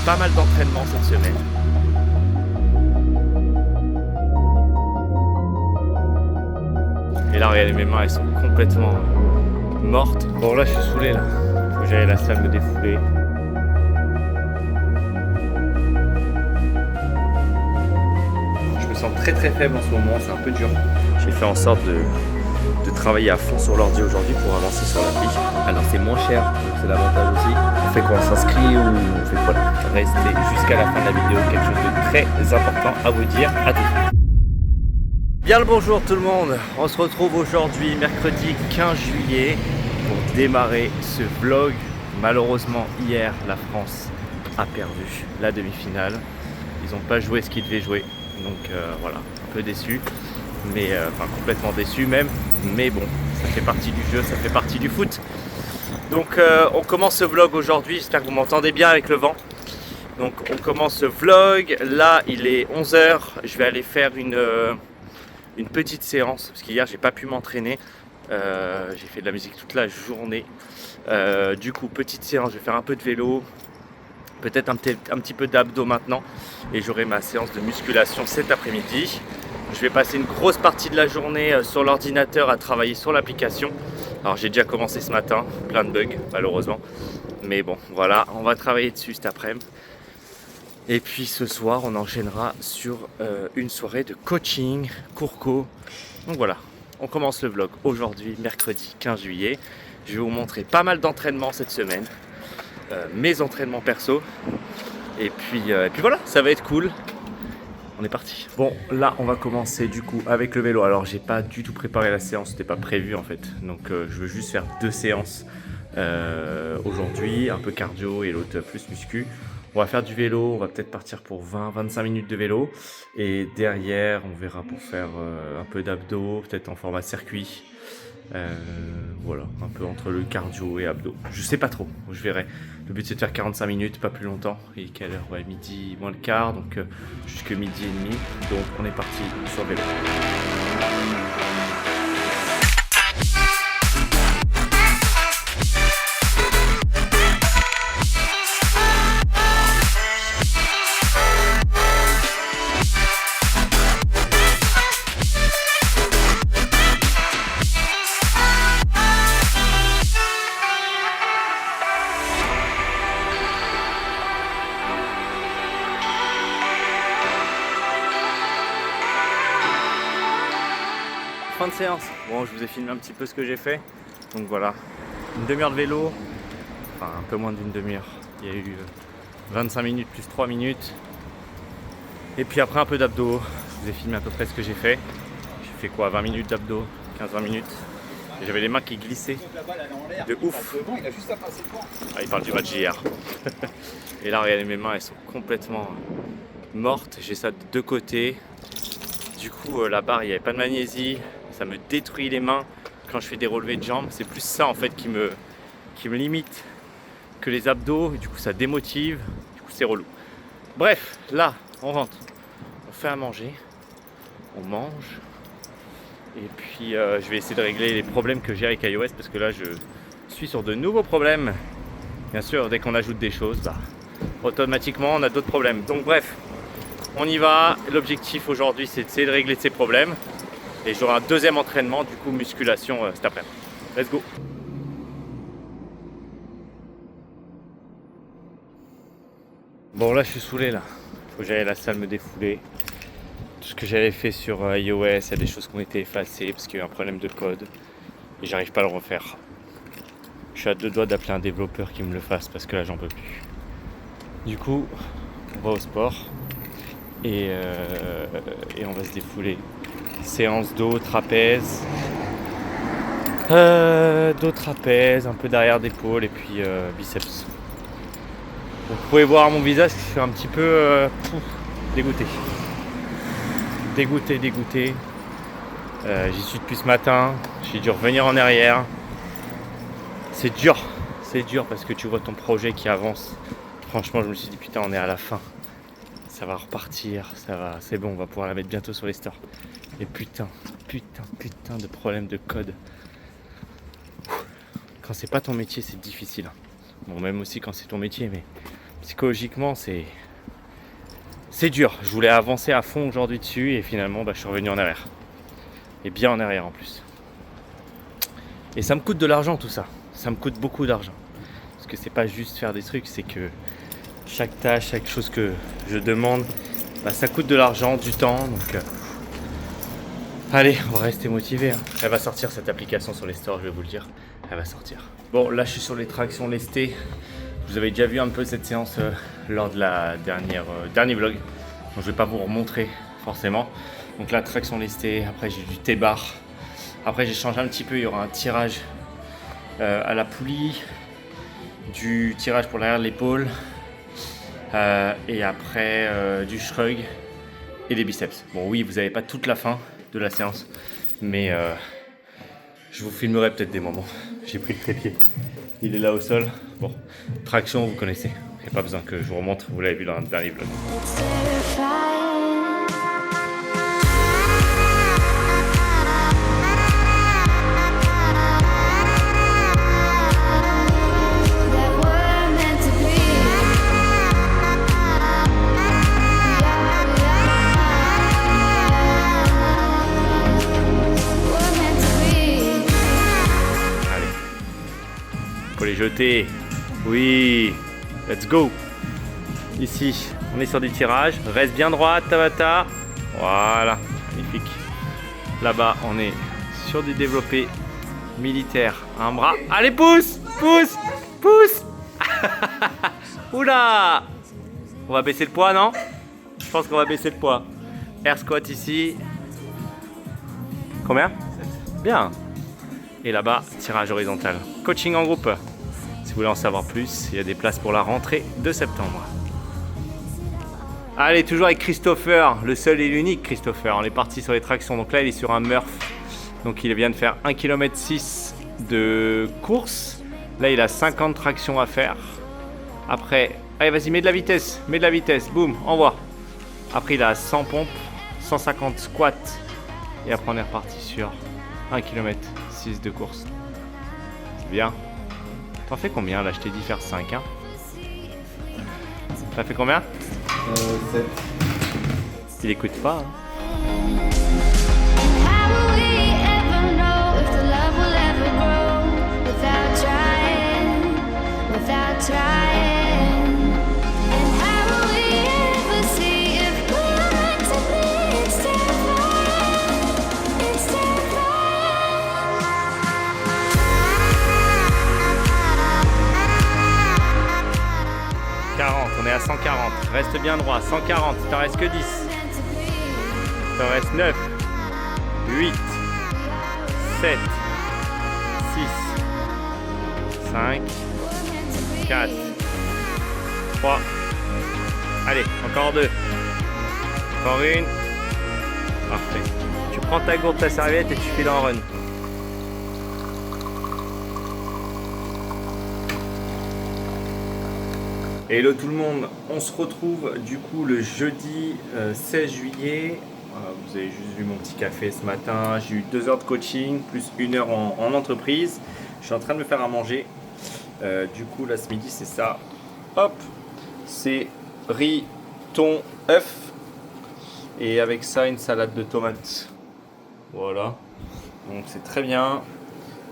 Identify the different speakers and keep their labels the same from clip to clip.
Speaker 1: pas mal d'entraînement cette semaine. Et là, regardez, mes mains, elles sont complètement mortes. Bon, là, je suis saoulé, là. Faut que j'aille à la salle me défouler. Je me sens très faible en ce moment, c'est un peu dur. J'ai fait en sorte de travailler à fond sur l'ordi aujourd'hui pour avancer sur l'appli. Alors c'est moins cher, donc c'est l'avantage aussi. On fait quoi? On s'inscrit ou on fait quoi? Restez jusqu'à la fin de la vidéo, quelque chose de très important à vous dire. À tout. Bien le bonjour tout le monde. On se retrouve aujourd'hui mercredi 15 juillet pour démarrer ce vlog. Malheureusement hier la France a perdu la demi-finale. Ils n'ont pas joué ce qu'ils devaient jouer. Donc voilà, un peu déçu. Mais enfin complètement déçu même, mais bon, ça fait partie du jeu, ça fait partie du foot. Donc on commence ce vlog aujourd'hui, j'espère que vous m'entendez bien avec le vent. Donc on commence ce vlog, là il est 11 h, je vais aller faire une petite séance, parce qu'hier j'ai pas pu m'entraîner, j'ai fait de la musique toute la journée. Du coup petite séance, je vais faire un peu de vélo, peut-être un petit peu d'abdos maintenant, et j'aurai ma séance de musculation cet après-midi. Je vais passer une grosse partie de la journée sur l'ordinateur à travailler sur l'application. Alors j'ai déjà commencé ce matin, plein de bugs malheureusement. Mais bon voilà, on va travailler dessus cet après-midi. Et puis ce soir on enchaînera sur une soirée de coaching, cours-co. Donc voilà, on commence le vlog aujourd'hui, mercredi 15 juillet. Je vais vous montrer pas mal d'entraînements cette semaine. Mes entraînements perso. Et puis voilà, ça va être cool. On est parti. Bon, là on va commencer du coup avec le vélo. Alors j'ai pas du tout préparé la séance, c'était pas prévu en fait. Donc je veux juste faire 2 séances aujourd'hui, un peu cardio et l'autre plus muscu. On va faire du vélo, on va peut-être partir pour 20-25 minutes de vélo. Et derrière on verra pour faire un peu d'abdos, peut-être en format circuit. Voilà, un peu entre le cardio et abdos. Je sais pas trop, je verrai. Le but c'est de faire 45 minutes, pas plus longtemps. Et quelle heure? Ouais, midi moins le quart, donc jusque midi et demi. Donc on est parti sur vélo. Fin de séance. Bon, je vous ai filmé un petit peu ce que j'ai fait. Donc voilà, une demi-heure de vélo, enfin un peu moins d'une demi-heure. Il y a eu 25 minutes plus 3 minutes. Et puis après un peu d'abdos. Je vous ai filmé à peu près ce que j'ai fait. J'ai fait quoi, 20 minutes d'abdos, 15-20 minutes. Et j'avais les mains qui glissaient de ouf. Ah, il parle du match d'hier. Et là, regardez, mes mains, elles sont complètement mortes. J'ai ça de 2 côtés. Du coup, la barre, il n'y avait pas de magnésie. Ça me détruit les mains quand je fais des relevés de jambes. C'est plus ça en fait qui me limite que les abdos. Et du coup, ça démotive. Du coup, c'est relou. Bref, là, on rentre. On fait à manger. On mange. Et puis, je vais essayer de régler les problèmes que j'ai avec iOS parce que là, je suis sur de nouveaux problèmes. Bien sûr, dès qu'on ajoute des choses, automatiquement, on a d'autres problèmes. Donc, bref. On y va, l'objectif aujourd'hui c'est d'essayer de régler ces problèmes et j'aurai un deuxième entraînement, du coup musculation cet après-midi. Let's go. Bon là je suis saoulé là, faut que j'aille à la salle me défouler. Tout ce que j'avais fait sur iOS, il y a des choses qui ont été effacées parce qu'il y a eu un problème de code et j'arrive pas à le refaire. Je suis à 2 doigts d'appeler un développeur qui me le fasse parce que là j'en peux plus. Du coup, on va au sport. Et on va se défouler. Séance dos, trapèze. Dos, trapèze, un peu derrière d'épaule et puis biceps. Vous pouvez voir mon visage, je suis un petit peu dégoûté. Dégoûté. J'y suis depuis ce matin. J'ai dû revenir en arrière. C'est dur parce que tu vois ton projet qui avance. Franchement, je me suis dit putain, on est à la fin. Ça va repartir, c'est bon, on va pouvoir la mettre bientôt sur les stores. Et putain de problème de code. Quand c'est pas ton métier, c'est difficile. Bon, même aussi quand c'est ton métier, mais psychologiquement c'est dur. Je voulais avancer à fond aujourd'hui dessus et finalement je suis revenu en arrière. Et bien en arrière en plus. Et ça me coûte de l'argent tout ça. Ça me coûte beaucoup d'argent. Parce que c'est pas juste faire des trucs, c'est que chaque tâche, chaque chose que je demande, ça coûte de l'argent, du temps. Donc allez, on va rester motivé. Elle va sortir cette application sur les stores, je vais vous le dire. Elle va sortir. Bon, là je suis sur les tractions lestées. Vous avez déjà vu un peu cette séance lors de la dernier vlog. Donc je vais pas vous remontrer forcément. Donc la traction lestée, après j'ai du T-bar. Après j'ai changé un petit peu, il y aura un tirage à la poulie, du tirage pour l'arrière de l'épaule, et après du shrug et des biceps. Bon oui, vous n'avez pas toute la fin de la séance, mais je vous filmerai peut-être des moments. J'ai pris le trépied, il est là au sol. Bon, traction vous connaissez, il n'y a pas besoin que je vous remontre, vous l'avez vu dans le dernier vlog. Faut les jeter. Oui, let's go. Ici, on est sur du tirage. Reste bien droit, Tabata. Voilà, magnifique. Là-bas, on est sur du développé militaire. Un bras. Allez, pousse, pousse, pousse. Oula. On va baisser le poids, non? Je pense qu'on va baisser le poids. Air squat ici. Combien? Bien. Et là-bas, tirage horizontal. Coaching en groupe. Si vous voulez en savoir plus, il y a des places pour la rentrée de septembre. Allez, toujours avec Christopher, le seul et l'unique Christopher. On est parti sur les tractions. Donc là, il est sur un Murph. Donc il vient de faire 1,6 km de course. Là, il a 50 tractions à faire. Après, allez, vas-y, mets de la vitesse. Mets de la vitesse. Boum, envoie. Après, il a 100 pompes, 150 squats. Et après, on est reparti sur 1,6 km de course. C'est bien. T'en fais combien là? Je t'ai dit faire 5 hein. T'as fait combien?
Speaker 2: 7.
Speaker 1: Il écoute pas hein. On est à 140, reste bien droit, 140, il t'en reste que 10. Il t'en reste 9, 8, 7, 6, 5, 4, 3, allez, encore 2, encore une, parfait. Tu prends ta gourde, ta serviette et tu files en run. Hello tout le monde, on se retrouve du coup le jeudi 16 juillet. Vous avez juste vu mon petit café ce matin, j'ai eu 2 heures de coaching, plus 1 heure en entreprise. Je suis en train de me faire à manger. Du coup là ce midi c'est ça. Hop, c'est riz, thon, œuf. Et avec ça une salade de tomates. Voilà, donc c'est très bien.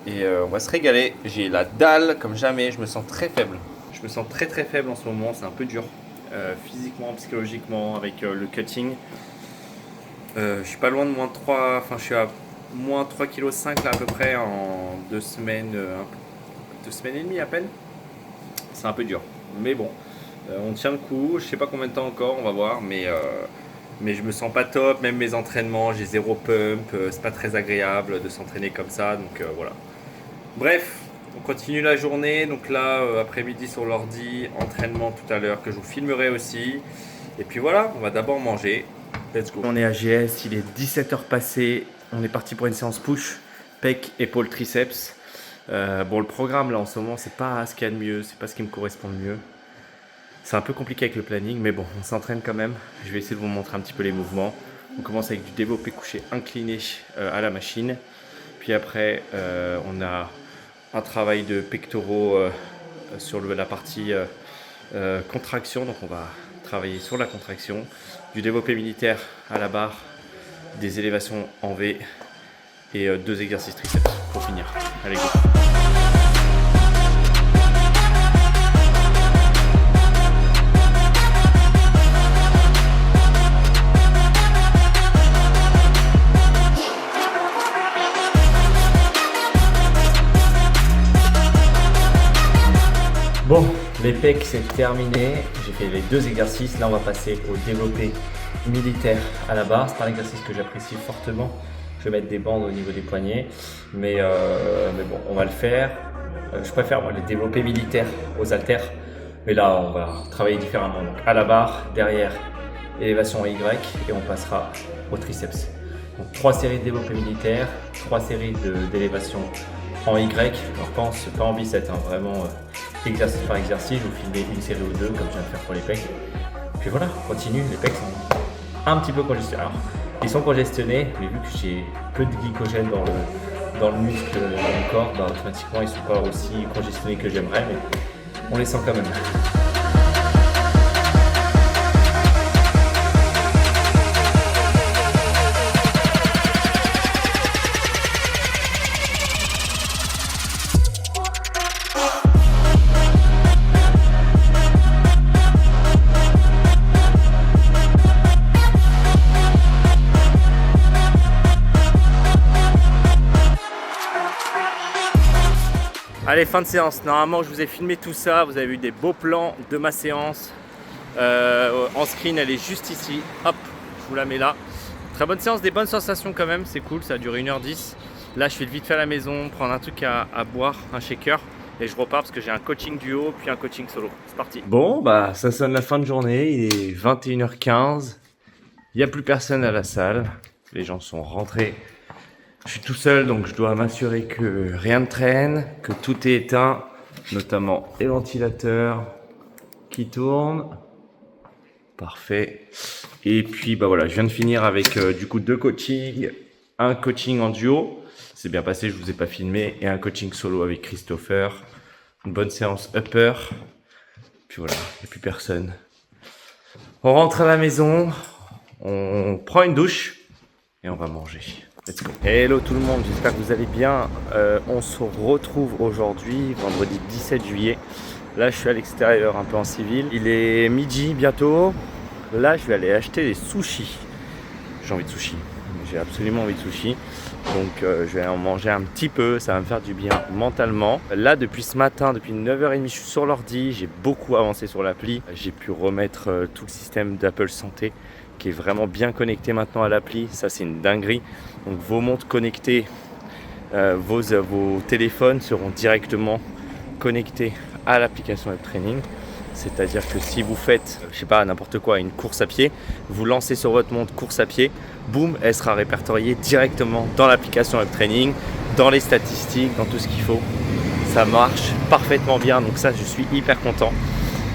Speaker 1: Et on va se régaler. J'ai la dalle comme jamais, je me sens très faible. Je me sens très faible en ce moment, c'est un peu dur, physiquement, psychologiquement, avec le cutting. Je suis pas loin de moins 3, enfin je suis à moins 3,5 kg là à peu près en 2 semaines, 2 semaines et demie à peine. C'est un peu dur, mais bon, on tient le coup, je sais pas combien de temps encore, on va voir, mais je me sens pas top, même mes entraînements, j'ai 0 pump, c'est pas très agréable de s'entraîner comme ça, donc voilà. Bref. On continue la journée, donc là après-midi sur l'ordi, entraînement tout à l'heure que je vous filmerai aussi. Et puis voilà, on va d'abord manger. Let's go. On est à GS, il est 17h passé, on est parti pour une séance push, pec, épaule, triceps. Bon le programme là en ce moment c'est pas ce qu'il y a de mieux, c'est pas ce qui me correspond le mieux. C'est un peu compliqué avec le planning, mais bon on s'entraîne quand même. Je vais essayer de vous montrer un petit peu les mouvements. On commence avec du développé couché incliné à la machine. Puis après on a un travail de pectoraux sur la partie contraction, donc on va travailler sur la contraction, du développé militaire à la barre, des élévations en V et 2 exercices triceps pour finir. Allez, go! Bon, les pecs c'est terminé, j'ai fait les 2 exercices, là on va passer au développé militaire à la barre. C'est un exercice que j'apprécie fortement, je vais mettre des bandes au niveau des poignets, mais bon, on va le faire. Je préfère les développés militaires aux haltères, mais là on va travailler différemment. Donc à la barre, derrière, élévation en Y et on passera au triceps. Donc 3 séries de développé militaire, 3 séries d'élévation en Y, alors pas en bicep, hein, vraiment exercice par exercice. Je vous filmer une série ou 2 comme je viens de faire pour les pecs. Puis voilà, continue, les pecs sont un petit peu congestionnés. Alors, ils sont congestionnés, mais vu que j'ai peu de glycogène dans le muscle, dans le corps, bah, automatiquement ils ne sont pas aussi congestionnés que j'aimerais, mais on les sent quand même. Allez, fin de séance. Normalement, je vous ai filmé tout ça. Vous avez vu des beaux plans de ma séance. En screen, elle est juste ici. Hop, je vous la mets là. Très bonne séance, des bonnes sensations quand même. C'est cool, ça a duré 1h10. Là, je fais vite fait à la maison, prendre un truc à boire, un shaker. Et je repars parce que j'ai un coaching duo, puis un coaching solo. C'est parti. Bon, bah, ça sonne la fin de journée. Il est 21h15. Il n'y a plus personne à la salle. Les gens sont rentrés. Je suis tout seul, donc je dois m'assurer que rien ne traîne, que tout est éteint, notamment les ventilateurs qui tournent. Parfait. Et puis bah voilà, je viens de finir avec du coup 2 coachings, un coaching en duo, c'est bien passé, je vous ai pas filmé, et un coaching solo avec Christopher. Une bonne séance upper. Puis voilà, il n'y a plus personne. On rentre à la maison, on prend une douche et on va manger. Let's go. Hello tout le monde, j'espère que vous allez bien. On se retrouve aujourd'hui, vendredi 17 juillet. Là, je suis à l'extérieur, un peu en civil. Il est midi bientôt. Là, je vais aller acheter des sushis. J'ai envie de sushis. J'ai absolument envie de sushis. Donc, je vais en manger un petit peu. Ça va me faire du bien mentalement. Là, depuis ce matin, depuis 9h30, je suis sur l'ordi. J'ai beaucoup avancé sur l'appli. J'ai pu remettre tout le système d'Apple Santé qui est vraiment bien connecté maintenant à l'appli. Ça, c'est une dinguerie. Donc, vos montres connectées, vos téléphones seront directement connectés à l'application Web Training. C'est-à-dire que si vous faites, je sais pas, n'importe quoi, une course à pied, vous lancez sur votre montre course à pied, boum, elle sera répertoriée directement dans l'application Web Training, dans les statistiques, dans tout ce qu'il faut. Ça marche parfaitement bien, donc ça, je suis hyper content.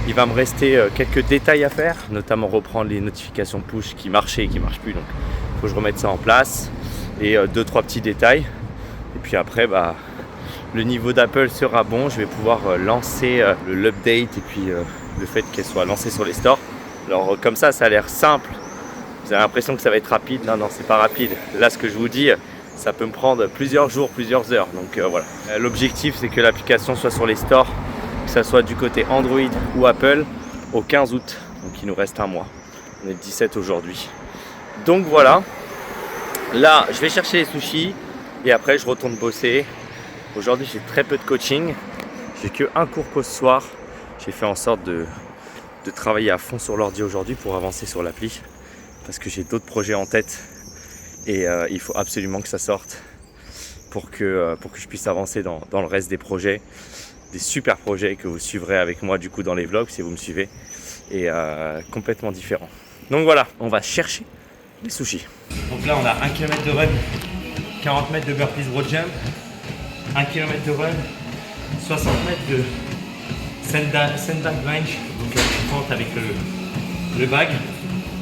Speaker 1: Il va me rester quelques détails à faire, notamment reprendre les notifications push qui marchaient et qui ne marchent plus. Donc, il faut que je remette ça en place. Et 2-3 petits détails. Et puis après, bah, le niveau d'Apple sera bon. Je vais pouvoir lancer l'update et puis le fait qu'elle soit lancée sur les stores. Alors, comme ça a l'air simple. Vous avez l'impression que ça va être rapide. Non, c'est pas rapide. Là, ce que je vous dis, ça peut me prendre plusieurs jours, plusieurs heures. Donc, voilà. L'objectif, c'est que l'application soit sur les stores, que ça soit du côté Android ou Apple au 15 août, donc il nous reste un mois. On est le 17 aujourd'hui. Donc voilà, là je vais chercher les sushis et après je retourne bosser. Aujourd'hui j'ai très peu de coaching, j'ai que un cours ce soir. J'ai fait en sorte de travailler à fond sur l'ordi aujourd'hui pour avancer sur l'appli parce que j'ai d'autres projets en tête et il faut absolument que ça sorte pour que je puisse avancer dans le reste des projets. Des super projets que vous suivrez avec moi du coup dans les vlogs si vous me suivez et complètement différents. Donc voilà, on va chercher les sushis. Donc là on a 1 km de run, 40 mètres de burpees broad jump, 1 km de run, 60 mètres de sandbag bench, donc 30 avec le bag,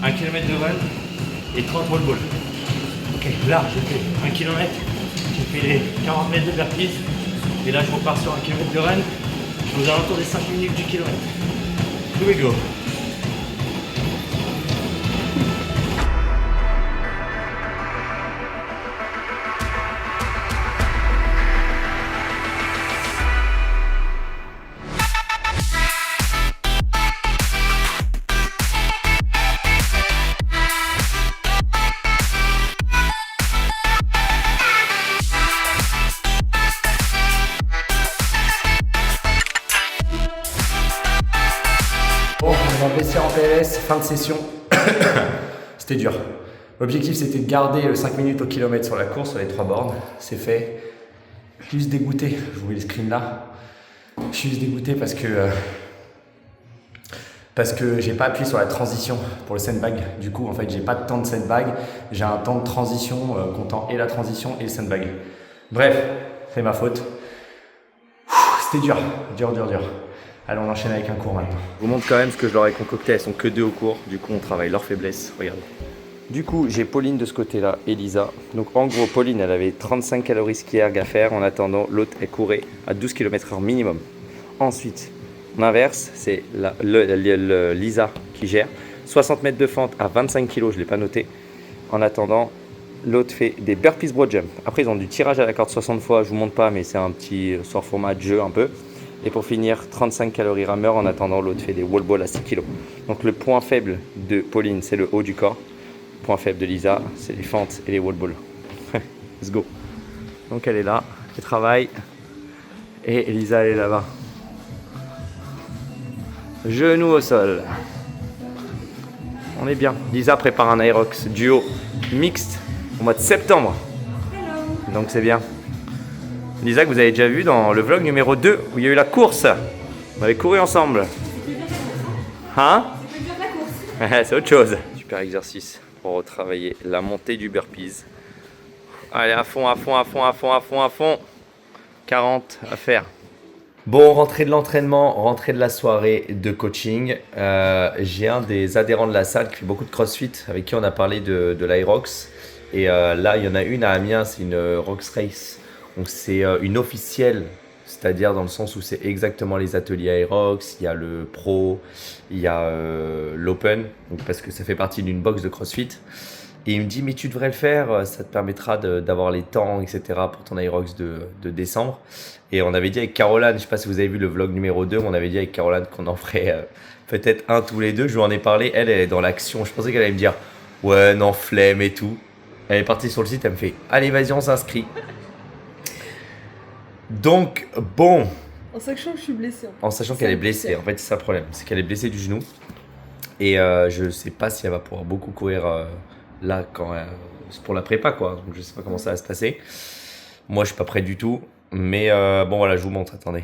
Speaker 1: 1 km de run et 30 wall ball. Ok, là j'ai fait 1 km, j'ai fait les 40 mètres de burpees. Et là, je repars sur 1 km de run. Je suis aux alentours des 5 minutes du kilomètre. Here we go.
Speaker 2: Bon, on va baisser en PLS, fin de session. C'était dur. L'objectif c'était de garder 5 minutes au kilomètre sur la course, sur les 3 bornes. C'est fait. Je suis juste dégoûté. Je vous mets le screen là. Je suis juste dégoûté parce que j'ai pas appuyé sur la transition pour le sandbag. Du coup, en fait, j'ai pas de temps de sandbag. J'ai un temps de transition comptant et la transition et le sandbag. Bref, c'est ma faute. C'était dur. Dur. Allez, on enchaîne avec un cours maintenant.
Speaker 1: Je vous montre quand même ce que je leur ai concocté. Elles sont que 2 au cours. Du coup, on travaille leur faiblesse. Regardez. Du coup, j'ai Pauline de ce côté-là et Lisa. Donc, en gros, Pauline, elle avait 35 calories ski erg à faire. En attendant, l'autre, elle courait à 12 km/h minimum. Ensuite, on inverse. C'est Lisa qui gère. 60 mètres de fente à 25 kg. Je ne l'ai pas noté. En attendant, l'autre fait des burpees broad jump. Après, ils ont du tirage à la corde 60 fois. Je vous montre pas, mais c'est un petit sort format de jeu un peu. Et pour finir, 35 calories rameur. En attendant, l'autre fait des wall balls à 6 kg. Donc, le point faible de Pauline, c'est le haut du corps. Le point faible de Lisa, c'est les fentes et les wall balls. Let's go. Donc, elle est là, elle travaille. Et Lisa, elle est là-bas. Genou au sol. On est bien. Lisa prépare un Aerox duo mixte au mois de septembre. Donc c'est bien. Lisa, que vous avez déjà vu dans le vlog numéro 2 où il y a eu la course. On avait couru ensemble. Hein? C'est autre chose. Super exercice pour retravailler la montée du burpees. Allez, à fond. 40 à faire. Bon, rentrée de l'entraînement, rentrée de la soirée de coaching. J'ai un des adhérents de la salle qui fait beaucoup de crossfit avec qui on a parlé de l'Aerox. Et là, il y en a une à Amiens, c'est une Rox Race. Donc, c'est une officielle, c'est-à-dire dans le sens où c'est exactement les ateliers Aerox. Il y a le Pro, il y a l'Open, parce que ça fait partie d'une box de crossfit. Et il me dit, mais tu devrais le faire, ça te permettra d'avoir les temps, etc. pour ton Aerox de décembre. Et on avait dit avec Caroline, je ne sais pas si vous avez vu le vlog numéro 2, on avait dit avec Caroline qu'on en ferait peut-être un tous les deux. Je lui en ai parlé, elle est dans l'action. Je pensais qu'elle allait me dire, ouais, non, flemme et tout. Elle est partie sur le site, elle me fait, allez, vas-y, on s'inscrit. Donc, bon.
Speaker 3: En sachant que je suis blessée.
Speaker 1: En sachant qu'elle est blessée, en fait, c'est ça le problème. C'est qu'elle est blessée du genou. Et je ne sais pas si elle va pouvoir beaucoup courir là quand pour la prépa, quoi. Donc, je ne sais pas comment ça va se passer. Moi, je ne suis pas prêt du tout. Mais bon, voilà, je vous montre, attendez.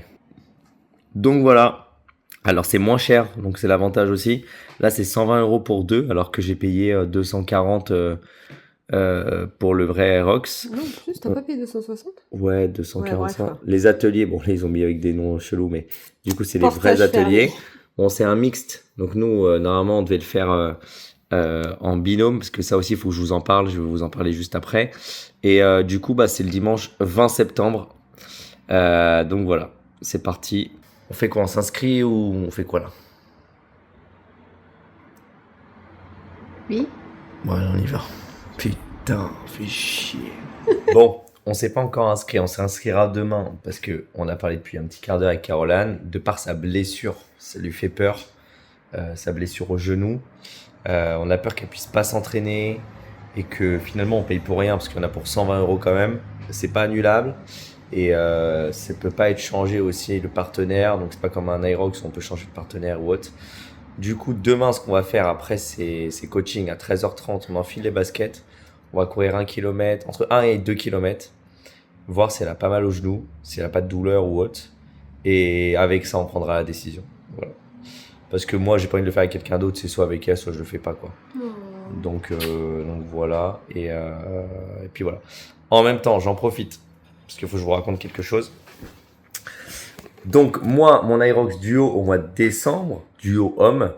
Speaker 1: Donc, voilà. Alors, c'est moins cher, donc c'est l'avantage aussi. Là, c'est 120 € pour 2, alors que j'ai payé 240 pour le vrai Aerox.
Speaker 3: Non, en plus, t'as pas payé 260?
Speaker 1: Ouais, 245.
Speaker 3: Ouais, bref.
Speaker 1: Les ateliers, bon, là, ils ont mis avec des noms chelous, mais du coup, c'est les vrais ateliers. Bon, c'est un mixte. Donc, nous, normalement, on devait le faire en binôme, parce que ça aussi, il faut que je vous en parle. Je vais vous en parler juste après. Et du coup, bah, c'est le dimanche 20 septembre. Donc, voilà, c'est parti. On fait quoi? On s'inscrit ou on fait quoi là?
Speaker 3: Oui.
Speaker 1: Ouais, on y va. Putain, fais chier. Bon, on s'est pas encore inscrit. On s'inscrira demain parce que on a parlé depuis un petit quart d'heure avec Caroline. De par sa blessure, ça lui fait peur. Sa blessure au genou. On a peur qu'elle puisse pas s'entraîner et que finalement on paye pour rien parce qu'il y en a pour 120 € quand même. C'est pas annulable. Et ça peut pas être changé aussi le partenaire, donc c'est pas comme un Aerox où on peut changer de partenaire ou autre. Du coup, demain, ce qu'on va faire après, c'est coaching à 13h30. On enfile les baskets, on va courir 1 km, entre 1 et 2 km, voir si elle a pas mal au genou, si elle a pas de douleur ou autre. Et avec ça, on prendra la décision. Voilà. Parce que moi, j'ai pas envie de le faire avec quelqu'un d'autre, c'est soit avec elle, soit je le fais pas, quoi. Donc voilà. Et puis voilà. En même temps, j'en profite. Parce qu'il faut que je vous raconte quelque chose. Donc moi, mon Aerox duo au mois de décembre, duo homme,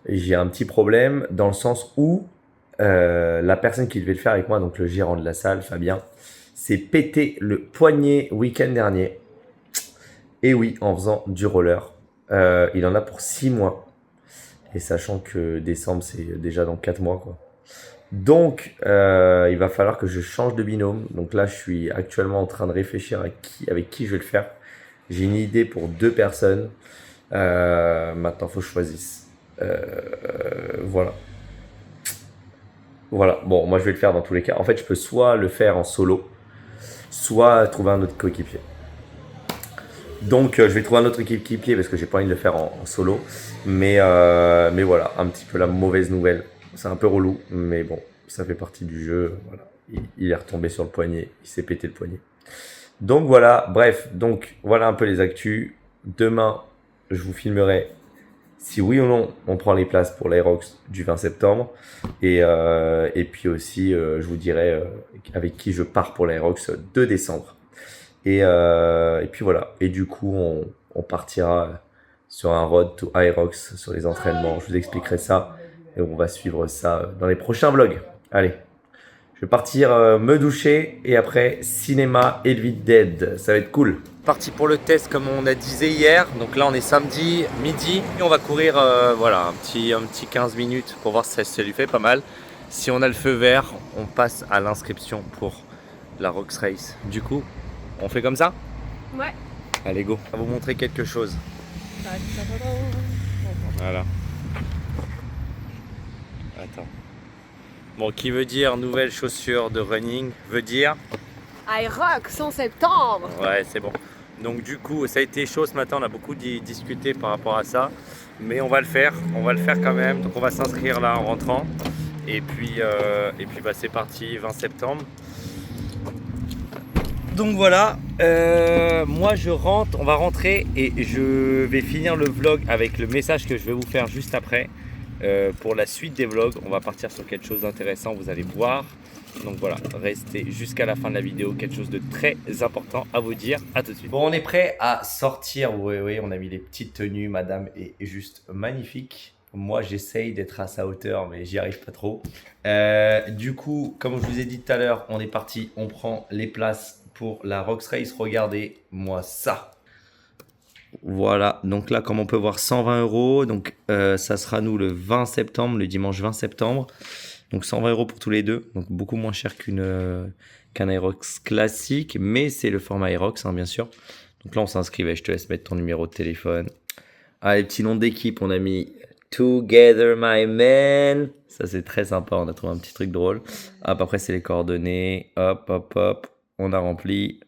Speaker 1: j'ai un petit problème dans le sens où la personne qui devait le faire avec moi, donc le gérant de la salle, Fabien, s'est pété le poignet week-end dernier. Et oui, en faisant du roller. Il en a pour 6 mois. Et sachant que décembre, c'est déjà dans 4 mois, quoi. Donc, il va falloir que je change de binôme. Donc là, je suis actuellement en train de réfléchir avec qui je vais le faire. J'ai une idée pour 2 personnes. Maintenant, il faut que je choisisse. Voilà. Voilà. Bon, moi, je vais le faire dans tous les cas. En fait, je peux soit le faire en solo, soit trouver un autre coéquipier. Donc, je vais trouver un autre coéquipier parce que j'ai pas envie de le faire en solo. Mais voilà, un petit peu la mauvaise nouvelle. C'est un peu relou, mais bon, ça fait partie du jeu. Voilà. Il est retombé sur le poignet, il s'est pété le poignet. Donc voilà, bref, donc voilà un peu les actus. Demain, je vous filmerai si oui ou non on prend les places pour l'Aerox du 20 septembre. Et puis aussi, je vous dirai avec qui je pars pour l'Aerox 2 décembre. Et puis voilà, et du coup, on partira sur un road to Aerox sur les entraînements. Je vous expliquerai ça. Et on va suivre ça dans les prochains vlogs. Allez, je vais partir me doucher et après cinéma Evil Dead. Ça va être cool. Parti pour le test comme on a disait hier. Donc là on est samedi midi et on va courir voilà un petit 15 minutes pour voir si ça lui fait pas mal. Si on a le feu vert, on passe à l'inscription pour la Rox Race. Du coup, on fait comme ça?
Speaker 3: Ouais.
Speaker 1: Allez go. On va vous montrer quelque chose. Voilà. Attends. Bon, qui veut dire nouvelles chaussures de running veut dire
Speaker 3: Aerox en septembre.
Speaker 1: ouais, c'est bon. Donc du coup, ça a été chaud ce matin, on a beaucoup discuté par rapport à ça, mais on va le faire quand même. Donc on va s'inscrire là en rentrant, et puis bah, c'est parti 20 septembre. Donc voilà, moi je rentre, on va rentrer et je vais finir le vlog avec le message que je vais vous faire juste après. Pour la suite des vlogs, on va partir sur quelque chose d'intéressant, vous allez voir. Donc voilà, restez jusqu'à la fin de la vidéo, quelque chose de très important à vous dire. À tout de suite. Bon, on est prêt à sortir. Oui, on a mis les petites tenues. Madame est juste magnifique. Moi, j'essaye d'être à sa hauteur, mais j'y arrive pas trop. Du coup, comme je vous ai dit tout à l'heure, on est parti. On prend les places pour la Rox Race. Regardez-moi ça. Voilà, donc là, comme on peut voir, 120 €. Donc, ça sera nous le 20 septembre, le dimanche 20 septembre. Donc, 120 € pour tous les deux. Donc, beaucoup moins cher qu'un Aerox classique. Mais c'est le format Aerox, hein, bien sûr. Donc là, on s'inscrivait. Je te laisse mettre ton numéro de téléphone. Ah, les petits noms d'équipe, on a mis Together My Man. Ça, c'est très sympa. On a trouvé un petit truc drôle. Hop, après, c'est les coordonnées. Hop. On a rempli.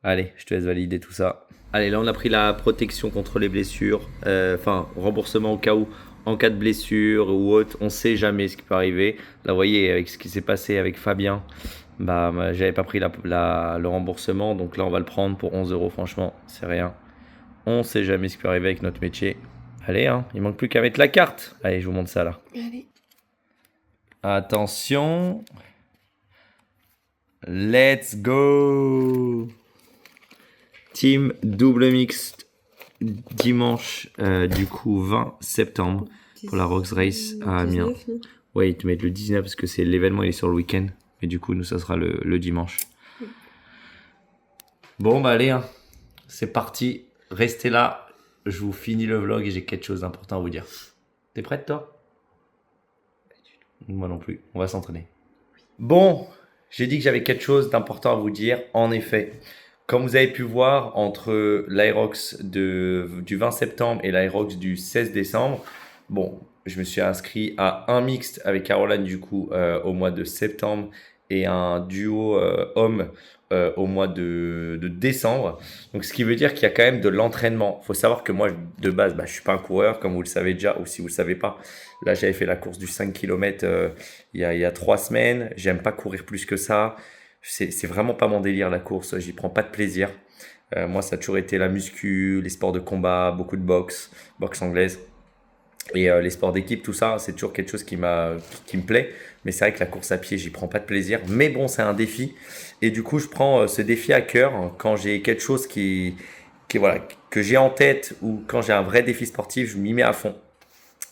Speaker 1: Allez, je te laisse valider tout ça. Allez, là on a pris la protection contre les blessures, enfin remboursement au cas où, en cas de blessure ou autre, on sait jamais ce qui peut arriver. Là vous voyez avec ce qui s'est passé avec Fabien, bah j'avais pas pris le remboursement, donc là on va le prendre pour 11 €, franchement c'est rien. On sait jamais ce qui peut arriver avec notre métier. Allez, hein, il manque plus qu'à mettre la carte. Allez, je vous montre ça là.
Speaker 3: Allez.
Speaker 1: Attention. Let's go. Team double mixte dimanche du coup 20 septembre pour la Rox Race à Amiens. Ouais, ils te mettent le 19 parce que c'est l'événement, il est sur le week-end. Mais du coup, nous, ça sera le dimanche. Bon, bah allez, hein. C'est parti. Restez là. Je vous finis le vlog et j'ai quelque chose d'important à vous dire. T'es prête, toi? Moi non plus. On va s'entraîner. Bon, j'ai dit que j'avais quelque chose d'important à vous dire. En effet, comme vous avez pu voir, entre l'Aerox du 20 septembre et l'Aerox du 16 décembre, bon, je me suis inscrit à un mixte avec Caroline du coup au mois de septembre et un duo homme au mois de décembre. Donc, ce qui veut dire qu'il y a quand même de l'entraînement. Il faut savoir que moi, de base, je ne suis pas un coureur, comme vous le savez déjà, ou si vous ne le savez pas. Là, j'avais fait la course du 5 km il y a 3 semaines. J'aime pas courir plus que ça. C'est vraiment pas mon délire, la course. J'y prends pas de plaisir. Moi, ça a toujours été la muscu, les sports de combat, beaucoup de boxe anglaise. Et les sports d'équipe, tout ça, c'est toujours quelque chose qui me plaît. Mais c'est vrai que la course à pied, j'y prends pas de plaisir. Mais bon, c'est un défi. Et du coup, je prends ce défi à cœur quand j'ai quelque chose que j'ai en tête ou quand j'ai un vrai défi sportif, je m'y mets à fond.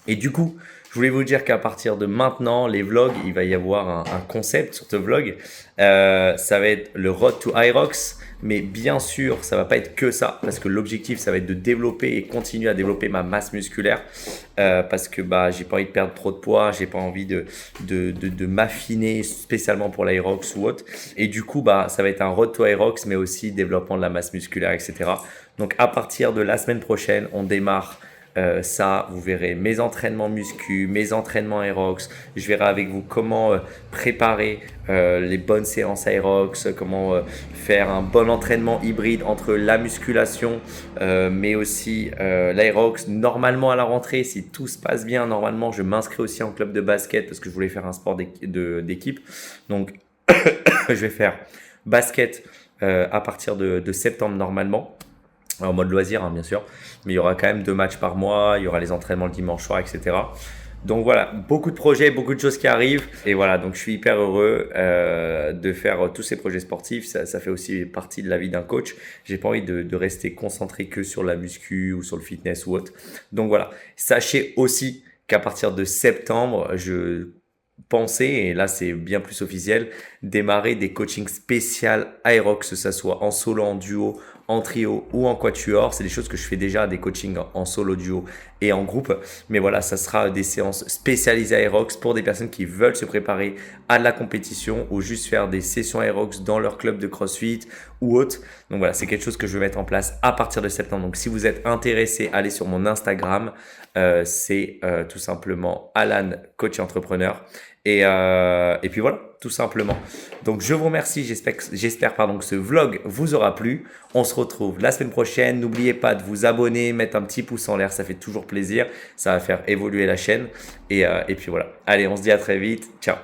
Speaker 1: Et du coup, je Je voulais vous dire qu'à partir de maintenant, les vlogs, il va y avoir un concept sur ce vlog. Ça va être le Road to Hyrox. Mais bien sûr, ça va pas être que ça, parce que l'objectif, ça va être de développer et continuer à développer ma masse musculaire, parce que j'ai pas envie de perdre trop de poids, j'ai pas envie de m'affiner spécialement pour l'Hyrox ou autre. Et du coup, ça va être un road to Hyrox, mais aussi développement de la masse musculaire, etc. Donc à partir de la semaine prochaine, on démarre. Ça, vous verrez mes entraînements muscu, mes entraînements Aerox. Je verrai avec vous comment préparer les bonnes séances Aerox, comment faire un bon entraînement hybride entre la musculation, mais aussi l'Aerox. Normalement, à la rentrée, si tout se passe bien, normalement, je m'inscris aussi en club de basket parce que je voulais faire un sport d'équipe. Donc, je vais faire basket à partir de septembre normalement. En mode loisir, hein, bien sûr, mais il y aura quand même 2 matchs par mois, il y aura les entraînements le dimanche soir, etc. Donc voilà, beaucoup de projets, beaucoup de choses qui arrivent. Et voilà, donc je suis hyper heureux de faire tous ces projets sportifs. Ça fait aussi partie de la vie d'un coach. J'ai pas envie de rester concentré que sur la muscu ou sur le fitness ou autre. Donc voilà, sachez aussi qu'à partir de septembre, je pensais, et là c'est bien plus officiel, démarrer des coachings spécial Aerox, que ça soit en solo, en duo, en trio ou en quatuor. C'est des choses que je fais déjà, des coachings en solo, duo et en groupe. Mais voilà, ça sera des séances spécialisées Aerox pour des personnes qui veulent se préparer à de la compétition ou juste faire des sessions Aerox dans leur club de CrossFit ou autre. Donc voilà, c'est quelque chose que je vais mettre en place à partir de septembre. Donc si vous êtes intéressé, allez sur mon Instagram. C'est tout simplement Alan, coach et entrepreneur. Et puis voilà, tout simplement. Donc je vous remercie, j'espère que ce vlog vous aura plu. On se retrouve la semaine prochaine. N'oubliez pas de vous abonner, mettre un petit pouce en l'air, ça fait toujours plaisir. Ça va faire évoluer la chaîne. Et puis voilà. Allez, on se dit à très vite. Ciao.